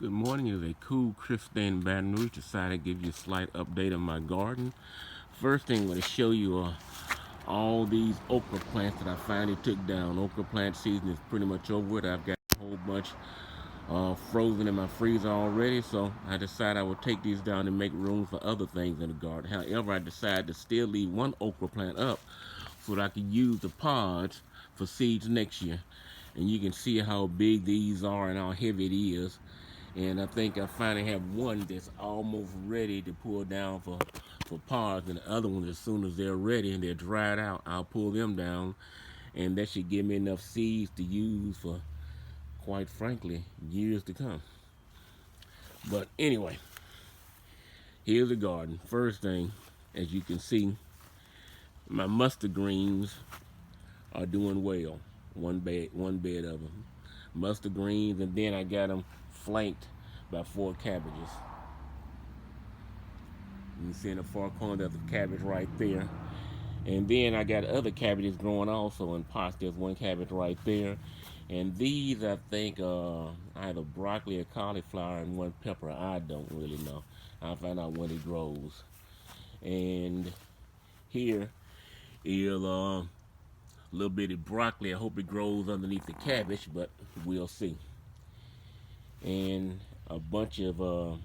Good morning. It is a cool, crisp day in Baton Rouge. Decided to give you a slight update on my garden. First thing I'm going to show you are all these okra plants that I finally took down. Okra plant season is pretty much over with. I've got a whole bunch frozen in my freezer already, so I decided I would take these down and make room for other things in the garden. However, I decided to still leave one okra plant up so that I could use the pods for seeds next year. And you can see how big these are and how heavy it is. And I think I finally have one that's almost ready to pull down for pods, and the other ones, as soon as they're ready and they're dried out, I'll pull them down, and that should give me enough seeds to use for, quite frankly, years to come. But anyway, here's the garden. First thing, as you can see, my mustard greens are doing well. One bed of them. Mustard greens, and then I got them flanked by 4 cabbages. You can see in the far corner there's a cabbage right there. And then I got other cabbages growing also in pots. There's one cabbage right there. And these, I think, either broccoli or cauliflower and one pepper. I don't really know. I'll find out when it grows. And here is a little bitty broccoli. I hope it grows underneath the cabbage, but we'll see. And a bunch of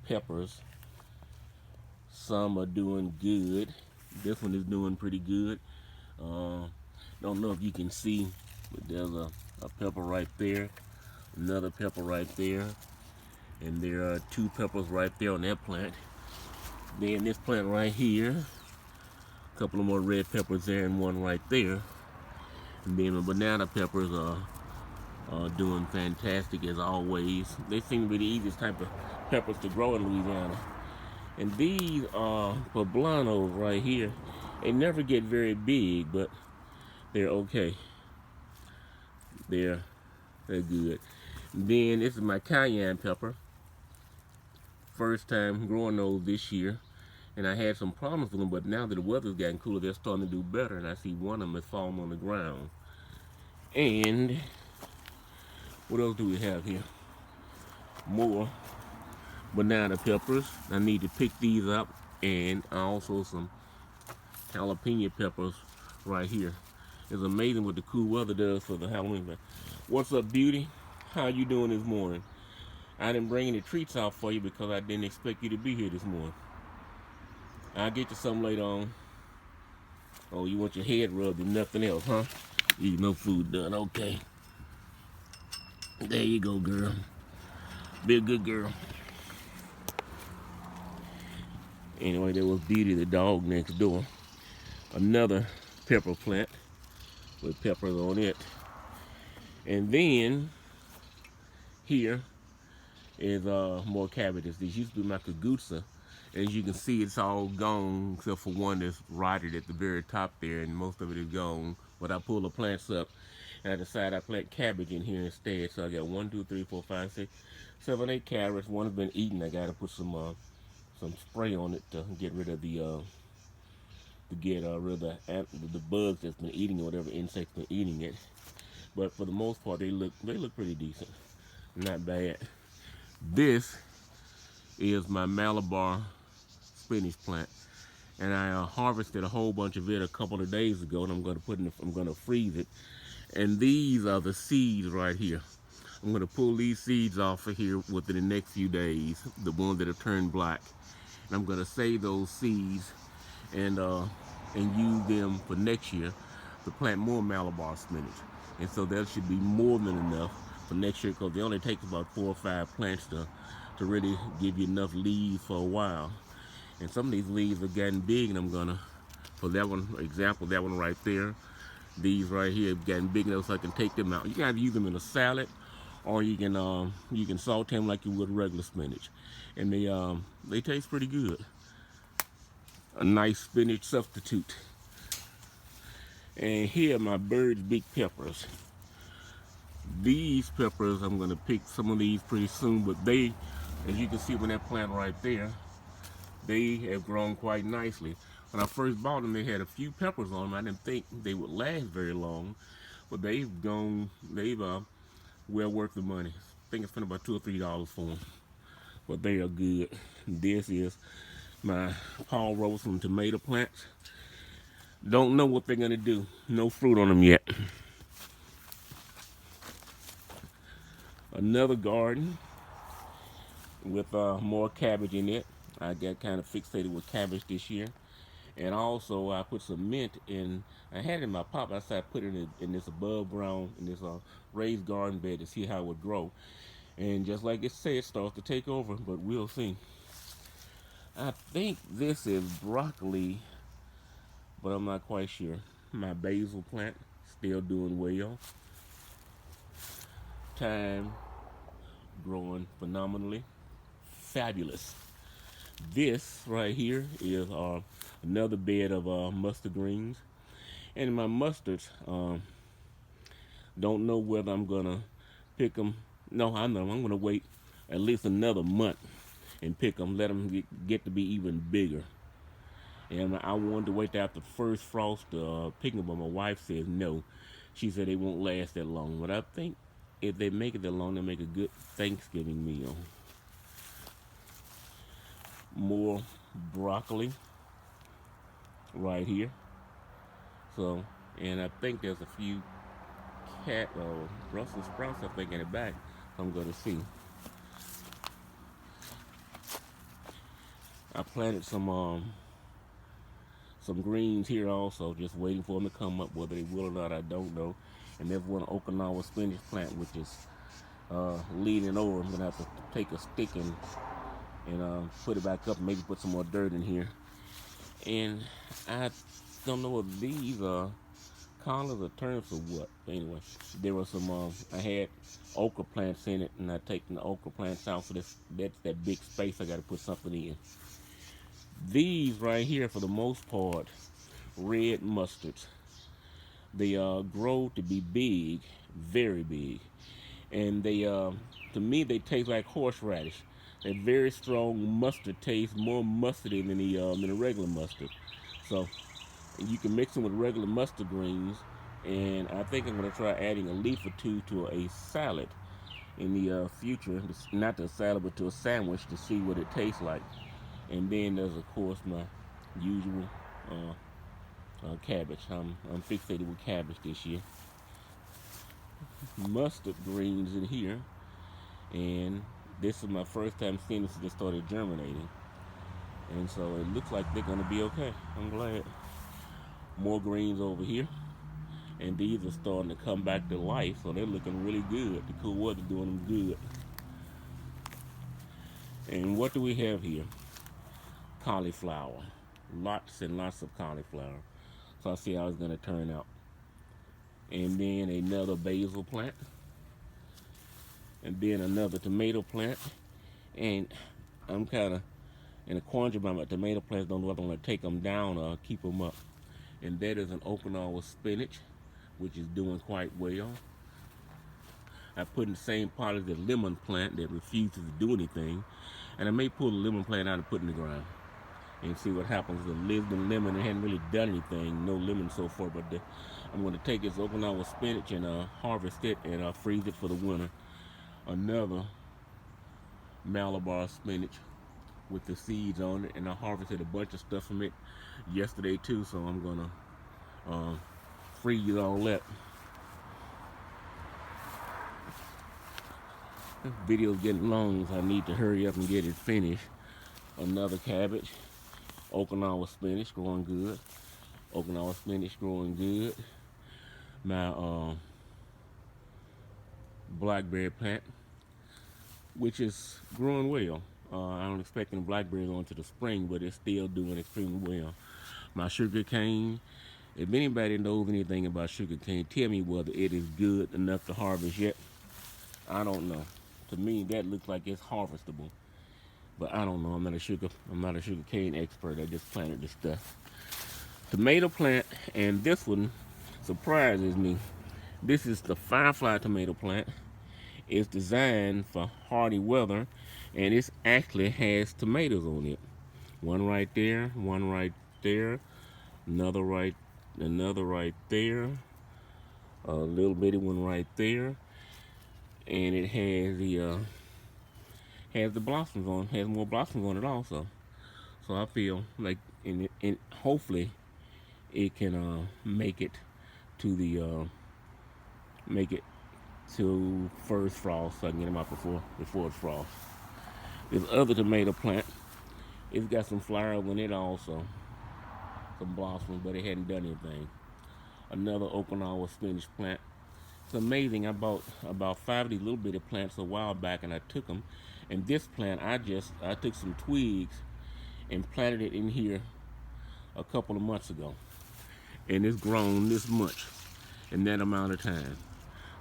peppers. Some are doing good. This one is doing pretty good. Don't know if you can see, but there's a pepper right there, another pepper right there, and there are 2 peppers right there on that plant. Then this plant right here, a couple of more red peppers there and one right there. And then the banana peppers are doing fantastic as always. They seem to be the easiest type of peppers to grow in Louisiana. And these are poblanos right here. They never get very big, but they're okay. They're good. And then this is my cayenne pepper. First time growing those this year. And I had some problems with them, but now that the weather's gotten cooler, they're starting to do better. And I see one of them is falling on the ground. And what else do we have here? More banana peppers. I need to pick these up, and also some jalapeno peppers right here. It's amazing what the cool weather does for the Halloween. What's up, beauty? How you doing this morning? I didn't bring any treats out for you because I didn't expect you to be here this morning. I'll get you some later on. Oh, you want your head rubbed and nothing else, huh? Eat no food done. Okay. There you go, girl. Be a good girl. Anyway, there was Beauty the dog next door. Another pepper plant with peppers on it. And then here is more cabbages. These used to be my kagutsa. As you can see, it's all gone except for one that's rotted at the very top there, and most of it is gone. But I pull the plants up, and I decided I plant cabbage in here instead. So I got 1, 2, 3, 4, 5, 6, 7, 8 carrots. One has been eaten. I got to put some spray on it to get rid of the rid of the bugs that's been eating it, whatever insects been eating it. But for the most part, they look pretty decent, not bad. This is my Malabar spinach plant, and I harvested a whole bunch of it a couple of days ago, and I'm going to freeze it. And these are the seeds right here. I'm going to pull these seeds off of here within the next few days, the ones that have turned black. And I'm going to save those seeds and use them for next year to plant more Malabar spinach. And so that should be more than enough for next year, because it only takes about 4 or 5 plants to really give you enough leaves for a while. And some of these leaves have gotten big, and I'm gonna, for that one example, that one right there, these right here have gotten big enough so I can take them out. You can either use them in a salad, or you can saute them like you would regular spinach, and they taste pretty good. A nice spinach substitute. And here are my bird's beak peppers. These peppers, I'm gonna pick some of these pretty soon, but they, as you can see on that plant right there, they have grown quite nicely. When I first bought them, they had a few peppers on them. I didn't think they would last very long, but they've well worth the money. think I spent about $2 or $3 for them, but they are good. This is my Paul Robeson tomato plants. Don't know what they're gonna do. No fruit on them yet. Another garden with more cabbage in it. I got kind of fixated with cabbage this year. And also I put some mint in. I had it in my pot. I decided to put it in this above ground, in this raised garden bed to see how it would grow. And just like it said, it starts to take over, but we'll see. I think this is broccoli, but I'm not quite sure. My basil plant, still doing well. Thyme, growing phenomenally. Fabulous. This right here is another bed of mustard greens. And my mustards, don't know whether I'm gonna pick them. No, I know I'm gonna wait at least another month and pick them, let them get to be even bigger. And I wanted to wait after the first frost to pick them, but my wife says no. She said they won't last that long. But I think if they make it that long, they'll make a good Thanksgiving meal. More broccoli right here. So, and I think there's a few Brussels sprouts I think in the back. I'm gonna see. I planted some greens here also, just waiting for them to come up. Whether they will or not, I don't know. And there's one Okinawa spinach plant which is leaning over. I'm gonna have to take a stick and put it back up, maybe put some more dirt in here. And I don't know if these are collards or turnips or what. But anyway, there were some, I had okra plants in it, and I've taken the okra plants out, so that's that big space I got to put something in. These right here, for the most part, red mustards. They grow to be big, very big. And they, to me, they taste like horseradish. They're very strong mustard taste, more mustardy than the regular mustard. So you can mix them with regular mustard greens, and I think I'm going to try adding a leaf or two to a salad in the future. Not to a salad, but to a sandwich, to see what it tastes like. And then there's, of course, my usual cabbage. I'm fixated with cabbage this year. Mustard greens in here, and this is my first time seeing this. Just started germinating, and so it looks like they're going to be okay. I'm glad. More greens over here, and these are starting to come back to life, so they're looking really good. The cool weather doing them good. And what do we have here? Cauliflower. Lots and lots of cauliflower. So I'll see how it's going to turn out. And then another basil plant. And then another tomato plant. And I'm kind of in a quandary about my tomato plants. Don't know whether I'm going to take them down or keep them up. And that is an Okinawa spinach, which is doing quite well. I put in the same pot as the lemon plant that refuses to do anything. And I may pull the lemon plant out and put it in the ground and see what happens. The lived in lemon, it hadn't really done anything, no lemon so far, but I'm going to take this Okinawa spinach and harvest it and freeze it for the winter. Another Malabar spinach with the seeds on it, and I harvested a bunch of stuff from it yesterday too, so I'm going to freeze all that. This video's getting long, so I need to hurry up and get it finished. Another cabbage. Okinawa spinach growing good. Okinawa spinach growing good. My blackberry plant, which is growing well. I don't expect any blackberries on to the spring, but it's still doing extremely well. My sugar cane. If anybody knows anything about sugar cane, tell me whether it is good enough to harvest yet. I don't know. To me, that looks like it's harvestable. But I don't know. I'm not a sugar cane expert. I just planted this stuff. Tomato plant, and this one surprises me. This is the firefly tomato plant. It's designed for hardy weather, and it actually has tomatoes on it. One right there, one right there, another right there, a little bitty one right there. and it has the blossoms on, has more blossoms on it also. So I feel like, hopefully it can make it to the make it to first frost, so I can get them out before it's frost. This other tomato plant, it's got some flowers on it also, some blossoms, but it hadn't done anything. Another Okinawa spinach plant. It's amazing. I bought about 5 of these little bitty plants a while back, and I took them. And this plant, I took some twigs and planted it in here a couple of months ago, and it's grown this much in that amount of time.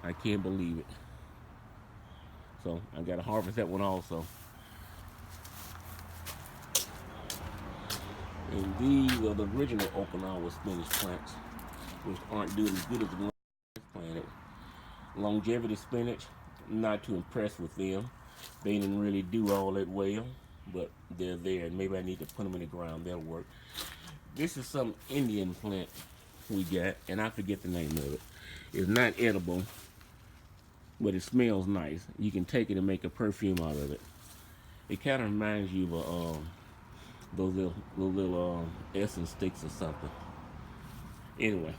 I can't believe it. So I got to harvest that one also. And these are the original Okinawa spinach plants, which aren't doing as good as the ones I planted. Longevity spinach, not too impressed with them. They didn't really do all that well, but they're there, and maybe I need to put them in the ground. That'll work. This is some Indian plant we got, and I forget the name of it. It's not edible, but it smells nice. You can take it and make a perfume out of it. It kind of reminds you of those little essence sticks or something. Anyway,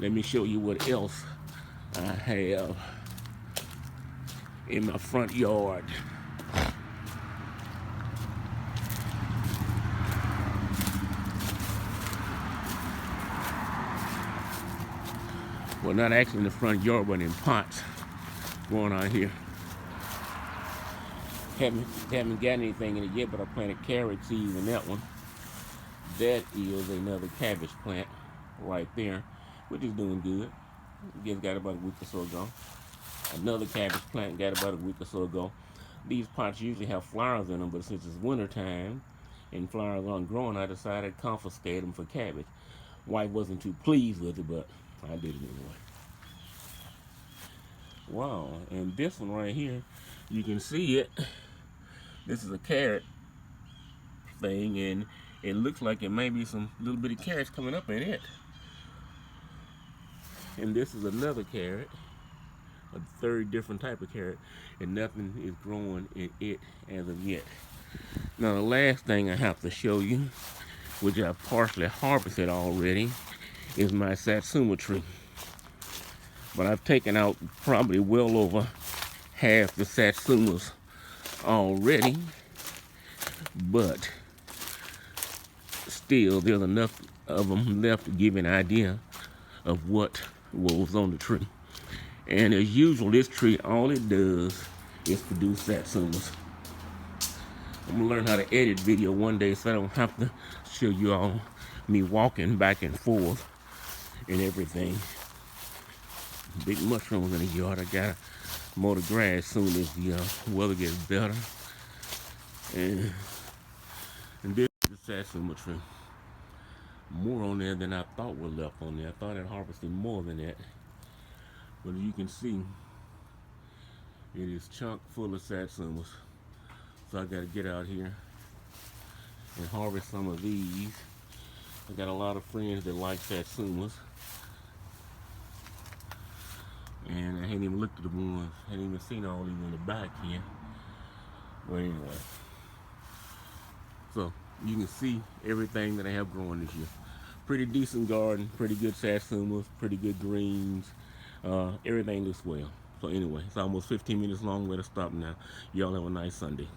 let me show you what else I have in my front yard. Well, not actually in the front yard, but in pots growing out here. Haven't got anything in it yet, but I planted carrot seeds in that one. That is another cabbage plant right there, which is doing good. Just got about a week or so ago. Another cabbage plant got about a week or so ago. These pots usually have flowers in them, but since it's winter time and flowers aren't growing, I decided to confiscate them for cabbage. Wife wasn't too pleased with it, but I did it anyway. Wow, and this one right here, you can see it. This is a carrot thing, and it looks like it may be some little bitty carrots coming up in it. And this is another carrot, a third different type of carrot, and nothing is growing in it as of yet. Now the last thing I have to show you, which I partially harvested already, is my Satsuma tree. But I've taken out probably well over half the Satsumas already, but still there's enough of them left to give you an idea of what was on the tree. And as usual, this tree, all it does is produce Satsumas. I'm gonna learn how to edit video one day so I don't have to show you all me walking back and forth and everything. Big mushrooms in the yard. I gotta mow the grass soon as the weather gets better. And this is the Satsuma tree. More on there than I thought were left on there. I thought I'd harvested more than that. But as you can see, it is chock full of Satsumas. So I gotta get out here and harvest some of these. I got a lot of friends that like Satsumas. And I hadn't even looked at the ones. I hadn't even seen all these in the back here. But anyway. So you can see everything that I have growing this year. Pretty decent garden, pretty good Satsumas, pretty good greens. Everything looks well. So anyway, it's almost 15 minutes long. Way to stop now. Y'all have a nice Sunday.